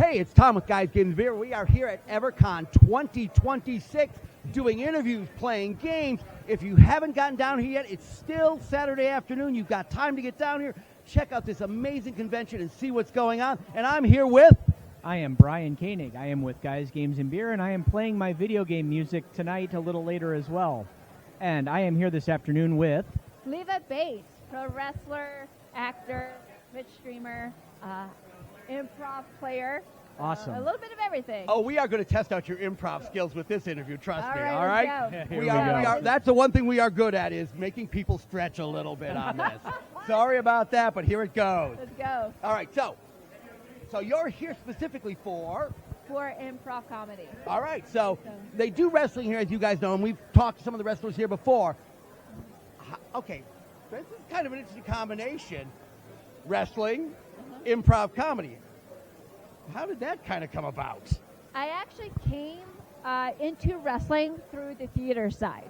Hey, it's Tom with Guys Games Beer. We are here at EverCon 2026 doing interviews, playing games. If you haven't gotten down here yet, it's still Saturday afternoon. You've got time to get down here. Check out this amazing convention and see what's going on. And I'm here with... I am Brian Koenig. I am with Guys Games and Beer, and I am playing my video game music tonight a little later as well. And I am here this afternoon with... Leva Bates, pro wrestler, actor, Twitch streamer, improv player. Awesome. A little bit of everything. Oh, we are going to test out your improv skills with this interview, trust me, all right? Let's go. Here we go. That's the one thing we are good at is making people stretch a little bit on this. Sorry about that, but here it goes. Let's go. All right, so you're here specifically for improv comedy. All right, so they do wrestling here, as you guys know, and we've talked to some of the wrestlers here before. Okay, this is kind of an interesting combination, wrestling, improv comedy. How did that kind of come about? I actually came into wrestling through the theater side.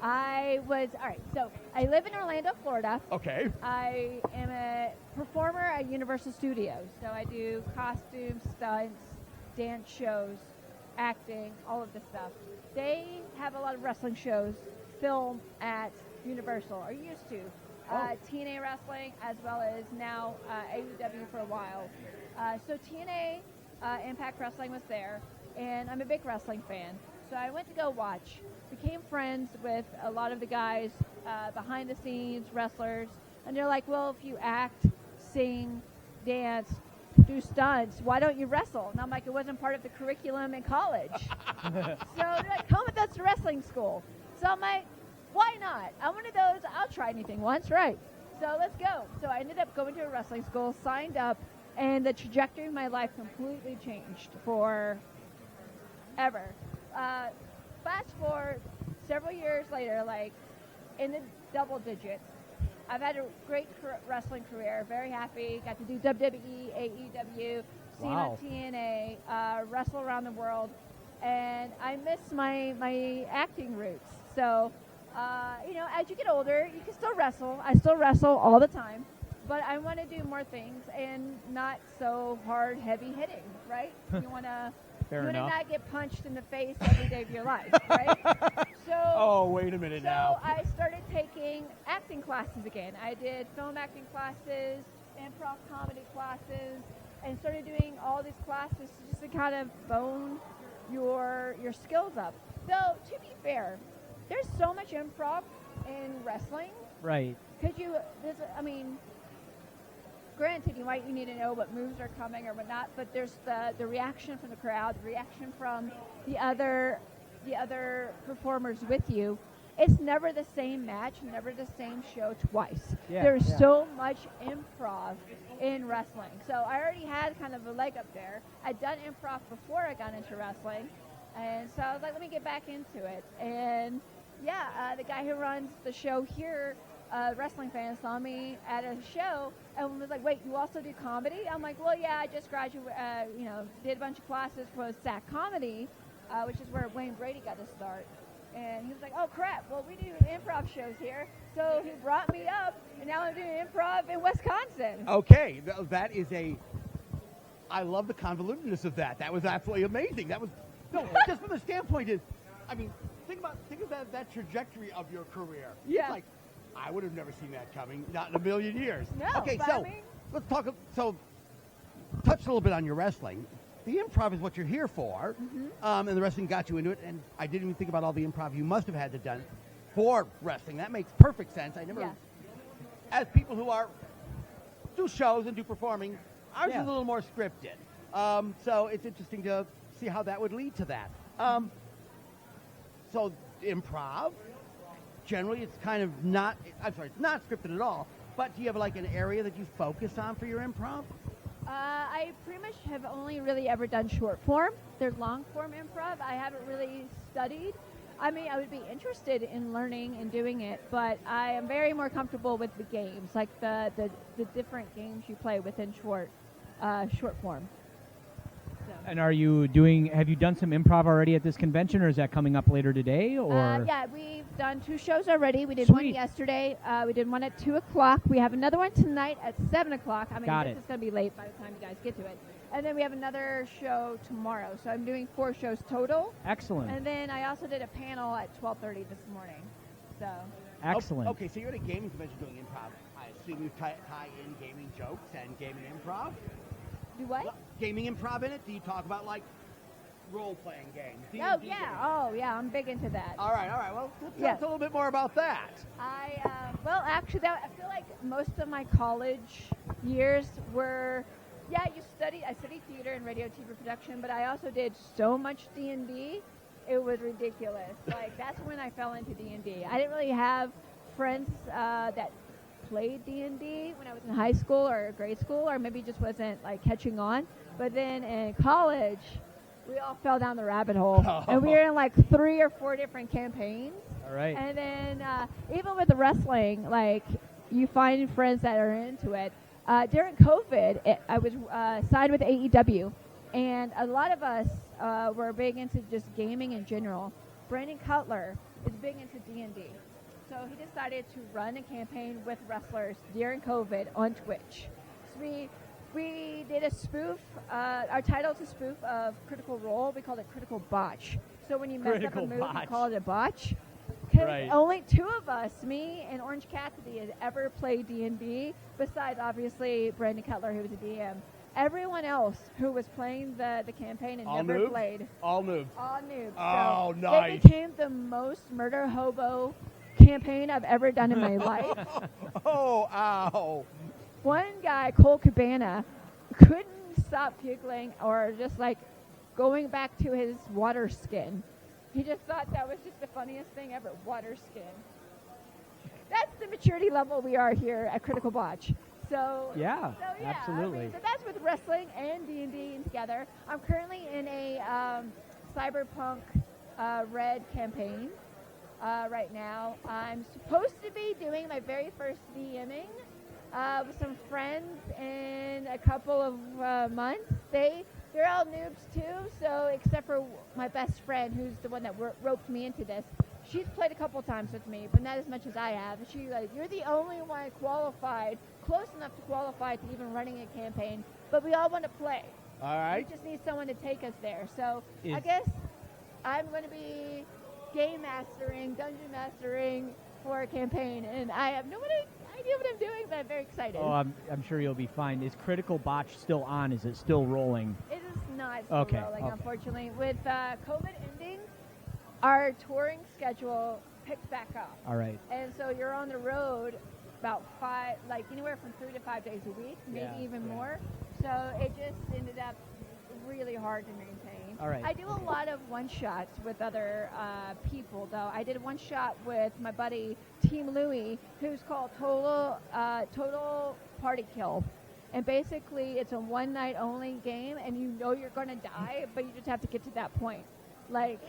I live in Orlando, Florida. Okay. I am a performer at Universal Studios. So I do costumes, stunts, dance shows, acting, all of this stuff. They have a lot of wrestling shows filmed at Universal, or used to. TNA wrestling, as well as now AEW for a while. So TNA Impact Wrestling was there, and I'm a big wrestling fan. So I went to go watch, became friends with a lot of the guys behind the scenes, wrestlers, and they're like, well, if you act, sing, dance, do stunts, why don't you wrestle? And I'm like, it wasn't part of the curriculum in college. So they're like, come with us to wrestling school. So I'm like, why not? I'm one of those, I'll try anything once, right? So let's go. So I ended up going to a wrestling school, signed up, and the trajectory of my life completely changed for ever. Fast forward several years later, like in the double digits, I've had a great wrestling career, very happy, got to do WWE, AEW, seen on TNA, wrestle around the world, and I miss my acting roots. So, as you get older, you can still wrestle. I still wrestle all the time, but I want to do more things and not so hard, heavy hitting, right? You want to not get punched in the face every day of your life, right? Oh, wait a minute now. So I started taking acting classes again. I did film acting classes, improv comedy classes, and started doing all these classes just to kind of bone your skills up. Though, to be fair, there's so much improv in wrestling. Right. Granted, you need to know what moves are coming or whatnot, but there's the reaction from the crowd, the reaction from the other performers with you. It's never the same match, never the same show twice. There's so much improv in wrestling. So I already had kind of a leg up there. I'd done improv before I got into wrestling, and so I was like, let me get back into it. And the guy who runs the show here, wrestling fans, saw me at a show and was like, wait, you also do comedy? I'm like, well, yeah, I just graduated, did a bunch of classes for SAC Comedy, which is where Wayne Brady got his start. And he was like, oh, crap, well, we do improv shows here. So he brought me up, and now I'm doing improv in Wisconsin. Okay, that is I love the convolutedness of that. That was absolutely amazing. Just from the standpoint is, think about that trajectory of your career. Yeah. It's like, I would have never seen that coming, not in a million years. No, okay, so let's talk. So, touch a little bit on your wrestling. The improv is what you're here for, and the wrestling got you into it. And I didn't even think about all the improv you must have had to done for wrestling. That makes perfect sense. As people who do shows and do performing, ours is a little more scripted. So it's interesting to see how that would lead to that. So improv. Generally, it's kind of it's not scripted at all, but do you have like an area that you focus on for your improv? I pretty much have only really ever done short form. There's long form improv I haven't really studied. I would be interested in learning and doing it, but I am very more comfortable with the games, like the different games you play within short form. So. And have you done some improv already at this convention, or is that coming up later today? Or Yeah, we've done 2 shows already. We did one Sweet. yesterday. We did one at 2 o'clock. We have another one tonight at 7 o'clock. I mean, Got this it. is going to be late by the time you guys get to it. And then we have another show tomorrow. So I'm doing 4 shows total. Excellent. And then I also did a panel at 12:30 this morning. So Excellent. Okay, so you're at a gaming convention doing improv. I assume you tie in gaming jokes and gaming improv? do what? Gaming improv in it? Do you talk about, like, role-playing games? Oh, D&D yeah. games? Oh, yeah. I'm big into that. All right. Well, tell Yeah. us a little bit more about that. Well, actually, I feel like most of my college years were, I studied theater and radio, TV production, but I also did so much D&D, it was ridiculous. Like, that's when I fell into D&D. I didn't really have friends that played D&D when I was in high school or grade school, or maybe just wasn't, like, catching on. But then in college, we all fell down the rabbit hole, and we were in, like, 3 or 4 different campaigns. All right. And then even with the wrestling, like, you find friends that are into it. During COVID, I was signed with AEW, and a lot of us were big into just gaming in general. Brandon Cutler is big into D&D. So he decided to run a campaign with wrestlers during COVID on Twitch. So we did a spoof. Our title is a spoof of Critical Role. We called it Critical Botch. So when you mess up Critical a move, Botch. you call it a botch. 'Cause Right. only 2 of us, me and Orange Cassidy, had ever played D&D, besides, obviously, Brandon Cutler, who was a DM. Everyone else who was playing the campaign and All never noobs? played, All noobs. all noobs. Oh, so nice. It became the most murder hobo campaign I've ever done in my life. Oh, ow. One guy, Cole Cabana, couldn't stop giggling or just like going back to his water skin. He just thought that was just the funniest thing ever, water skin. That's the maturity level we are here at Critical Botch. So Yeah, yeah, absolutely. I mean, so that's with wrestling and D&D together. I'm currently in a cyberpunk red campaign right now. I'm supposed to be doing my very first DMing with some friends in a couple of months. They're all noobs too, so except for my best friend, who's the one that roped me into this. She's played a couple times with me, but not as much as I have. She's like, you're the only one qualified, close enough to qualify to even running a campaign, but we all want to play. All right. We just need someone to take us there. So I Is- guess I'm going to be game mastering, dungeon mastering for a campaign, and I have no idea what I'm doing, but I'm very excited. Oh, I'm sure you'll be fine. Is Critical Botch still on? Is it still rolling? It is not still Okay, rolling, okay. unfortunately. With COVID ending, our touring schedule picked back up. All right. And so you're on the road about anywhere from 3 to 5 days a week, maybe Yeah, even yeah. more. So it just ended up really hard to maintain. All right. I do a lot of one-shots with other people, though. I did one shot with my buddy Team Louie, who's called Total Party Kill. And basically, it's a one-night-only game, and you know you're going to die, but you just have to get to that point. Like,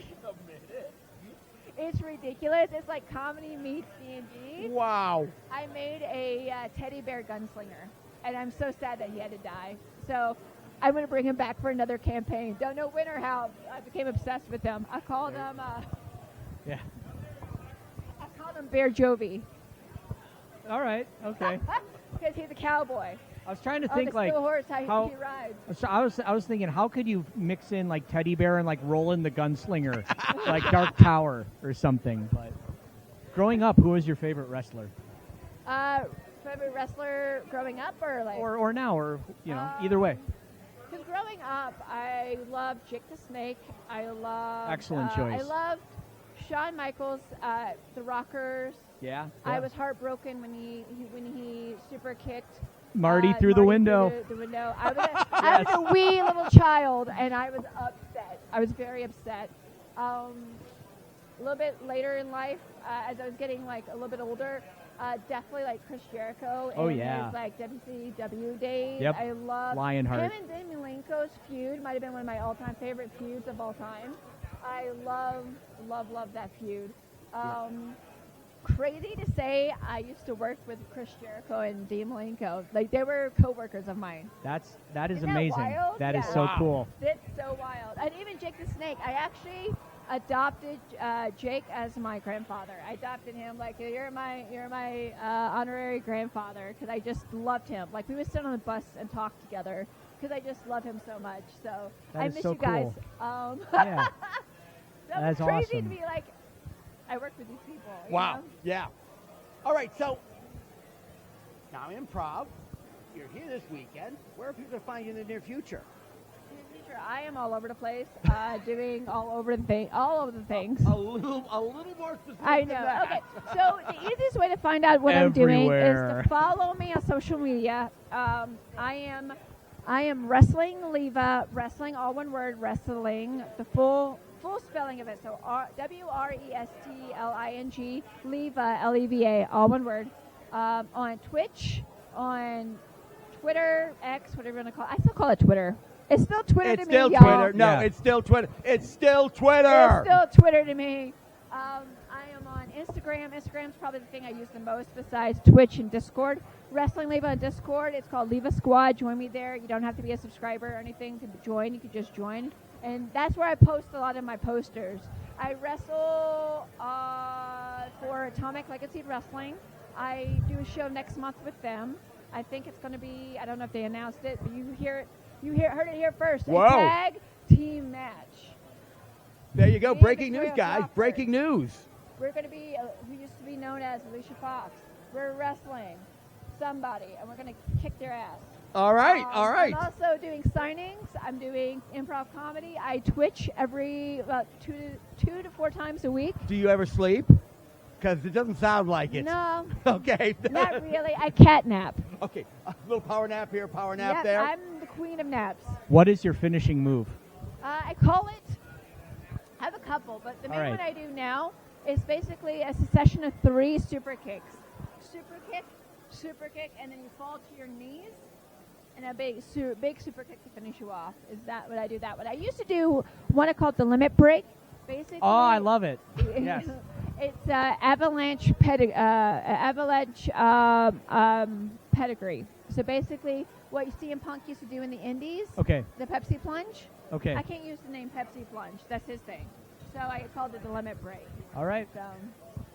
it's ridiculous. It's like comedy meets D&D. Wow. I made a teddy bear gunslinger, and I'm so sad that he had to die. So I'm going to bring him back for another campaign. Don't know when or how. I became obsessed with him. I called him. Yeah. I called him Bear Jovi All right. Okay. because he's a cowboy. I was trying to On think the like steel horse, how how- he rides. So I was thinking, how could you mix in like Teddy Bear and like Roland the Gunslinger, like Dark Tower or something? But growing up, who was your favorite wrestler, Favorite wrestler growing up, or like? or now, or either way? Because growing up, I loved Jake the Snake. I loved. Excellent choice. I loved Shawn Michaels, the Rockers. Yeah. I was heartbroken when he super kicked Marty through the Marty window. Through the window. I was a wee little child, and I was upset. I was very upset. A little bit later in life, as I was getting like a little bit older, definitely like Chris Jericho Oh, in yeah. his like WCW days. Yep. I love Lionheart. him and Dean Malenko's feud. Might have been one of my all-time favorite feuds of all time. I love that feud. crazy to say, I used to work with Chris Jericho and Dean Malenko. Like, they were co-workers of mine. That is Isn't that amazing. wild? That is Yeah. so Wow. cool. That's so wild. And even Jake the Snake. I actually adopted Jake as my grandfather. I adopted him like, you're my honorary grandfather, because I just loved him. Like, we would sit on the bus and talk together because I just love him so much. So That I is miss so you guys. Yeah. That That's was crazy awesome. to be like, I work with these people. you Wow. know? Yeah. All right. So now improv. You're here this weekend. Where are people going to find you in the near future? In the future, I am all over the place, doing all over the things. A little more specific. I than know. that. Okay, so the easiest way to find out what I'm doing is Everywhere. to follow me on social media. I am Wrestling Leva, wrestling, all one word, wrestling, the full spelling of it. So WRESTLING, Leva, LEVA, all one word. On Twitch, on Twitter, X, whatever you want to call it. I still call it Twitter. It's still Twitter It's to still me, y'all. Twitter. No, Yeah. it's still Twitter. It's still Twitter. It's still Twitter to me. I am on Instagram. Instagram's probably the thing I use the most besides Twitch and Discord. Wrestling Leva on Discord. It's called Leva Squad. Join me there. You don't have to be a subscriber or anything to join. You can just join. And that's where I post a lot of my posters. I wrestle for Atomic Legacy Wrestling. I do a show next month with them. I think it's going to be, I don't know if they announced it, but heard it here first. Whoa. A tag team match. There you go. Me and Breaking news, Victoria guys. Crawford. Breaking news. We're going to be, who used to be known as Alicia Fox. We're wrestling somebody, and we're going to kick their ass. All right. All right. I'm also doing signings. I'm doing improv comedy. I Twitch every about two to four times a week. Do you ever sleep? Because it doesn't sound like it. No, Okay. not really. I catnap. Okay. A little power nap here, power nap Yep, there. I'm the queen of naps. What is your finishing move? I call it, I have a couple, but the main All right. one I do now is basically a succession of 3 super kicks. Super kick, and then you fall to your knees, and a big super kick to finish you off. Is that what I do? That one. I used to do one I called the limit break. Basically, Oh, I love it. Yes. It's avalanche pedigree. So basically, what CM Punk used to do in the Indies, Okay. the Pepsi plunge. Okay. I can't use the name Pepsi plunge. That's his thing. So I called it the limit break. All right. So,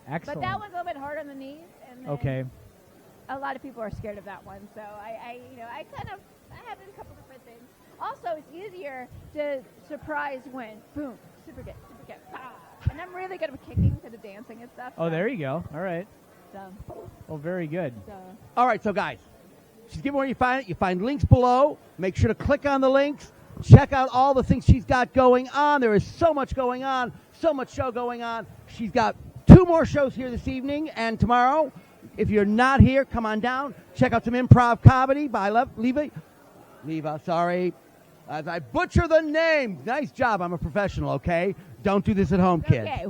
Excellent. but that one's a little bit hard on the knees. And then Okay. a lot of people are scared of that one. So I have a couple different things. Also, it's easier to surprise win. Boom, super kick, ah. And I'm really good at kicking for the dancing and stuff. Oh, there you go. All right. So, Oh, very good. All right, so guys, she's giving where you find it. You find links below. Make sure to click on the links. Check out all the things she's got going on. There is so much going on, so much show going on. She's got 2 more shows here this evening and tomorrow. If you're not here, come on down. Check out some improv comedy by Leva, sorry. As I butcher the name. Nice job. I'm a professional, okay? Don't do this at home, kids. okay,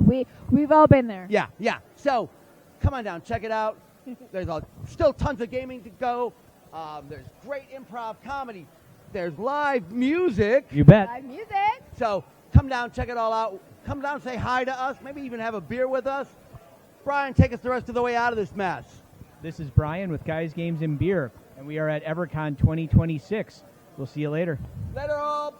we've all been there. Yeah. So, come on down, check it out. There's still tons of gaming to go. There's great improv comedy. There's live music. You bet. Live music. So, come down, check it all out. Come down, say hi to us. Maybe even have a beer with us. Brian, take us the rest of the way out of this mess. This is Brian with Guys, Games, and Beer, and we are at EverCon 2026. We'll see you later. Later, all.